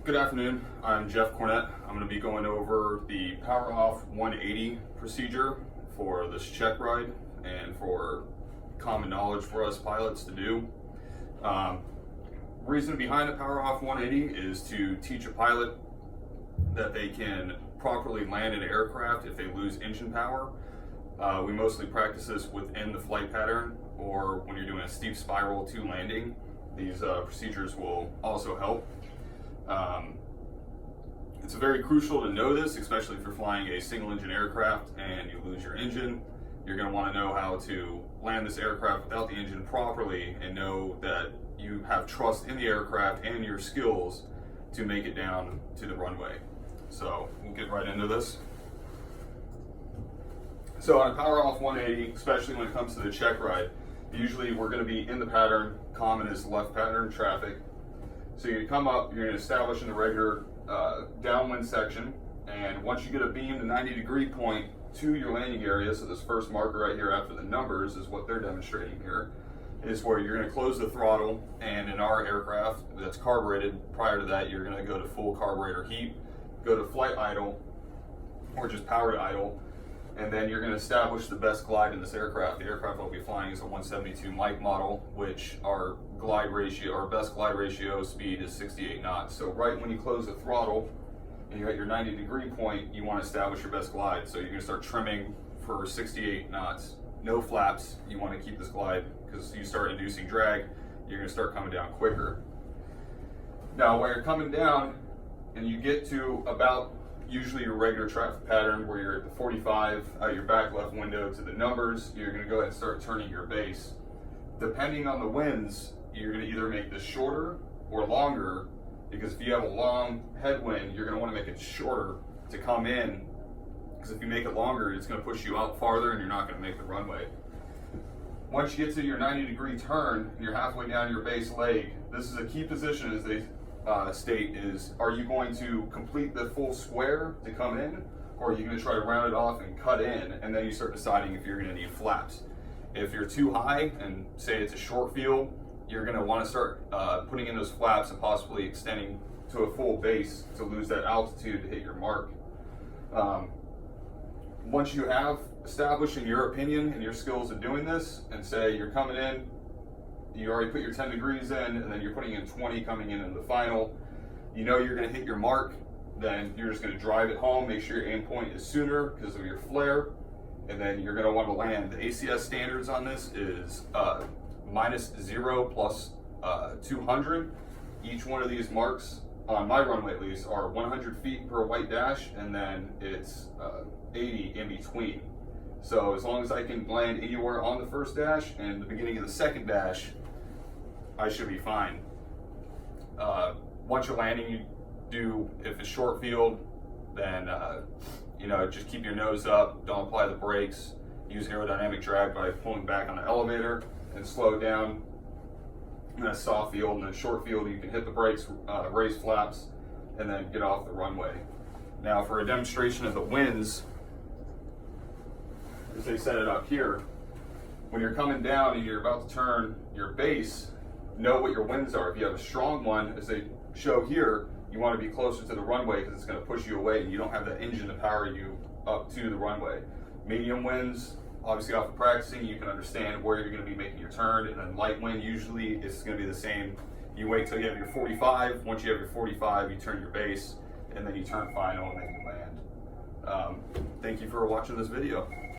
Good afternoon, I'm Jeff Cornett. I'm going to be going over the Power Off 180 procedure for this check ride and for common knowledge for us pilots to do. Reason behind the Power Off 180 is to teach a pilot that they can properly land an aircraft if they lose engine power. We mostly practice this within the flight pattern or when you're doing a steep spiral to landing. These procedures will also help. It's very crucial to know this, especially if you're flying a single engine aircraft and you lose your engine. You're going to want to know how to land this aircraft without the engine properly and know that you have trust in the aircraft and your skills to make it down to the runway. So we'll get right into this. So on a Power Off 180, especially when it comes to the check ride, usually we're going to be in the pattern. Common is left pattern traffic. So you come up, you're going to establish in the regular downwind section, and once you get a beam to 90-degree point to your landing area, so this first marker right here after the numbers is what they're demonstrating here, is where you're going to close the throttle, and in our aircraft that's carbureted, prior to that you're going to go to full carburetor heat, go to flight idle, or just powered idle, and then you're going to establish the best glide in this aircraft. The aircraft we'll be flying is a 172 Mike model, which our glide ratio, our best glide ratio speed is 68 knots. So right when you close the throttle and you're at your 90-degree point, you want to establish your best glide. So you're going to start trimming for 68 knots. No flaps. You want to keep this glide because you start inducing drag, you're going to start coming down quicker. Now when you're coming down and you get to about usually your regular traffic pattern where you're at the 45 out your back left window to the numbers, you're going to go ahead and start turning your base. Depending on the winds, you're going to either make this shorter or longer, because if you have a long headwind, you're going to want to make it shorter to come in, because if you make it longer, it's going to push you out farther and you're not going to make the runway. Once you get to your 90-degree turn and you're halfway down your base leg, this is a key position as they state is, are you going to complete the full square to come in, or are you going to try to round it off and cut in, and then you start deciding if you're going to need flaps. If you're too high and say it's a short field, you're going to want to start putting in those flaps and possibly extending to a full base to lose that altitude to hit your mark. Once you have established in your opinion and your skills of doing this, and say you're coming in, you already put your 10 degrees in, and then you're putting in 20 coming in the final, you know you're going to hit your mark, then you're just going to drive it home, make sure your aim point is sooner because of your flare, and then you're going to want to land. The ACS standards on this is -0 plus 200. Each one of these marks, on my runway at least, are 100 feet per white dash, and then it's 80 in between. So as long as I can land anywhere on the first dash and the beginning of the second dash, I should be fine. Once you're landing, you do, if it's short field, then just keep your nose up, don't apply the brakes, use aerodynamic drag by pulling back on the elevator and slow down. In a soft field and then short field, you can hit the brakes, raise flaps, and then get off the runway. Now for a demonstration of the winds, as they set it up here, when you're coming down and you're about to turn your base, know what your winds are. If you have a strong one, as they show here, you want to be closer to the runway because it's going to push you away and you don't have that engine to power you up to the runway. Medium winds, obviously off of practicing, you can understand where you're going to be making your turn, and then light wind, usually it's going to be the same. You wait till you have your 45. Once you have your 45, you turn your base, and then you turn final, and then you land. Thank you for watching this video.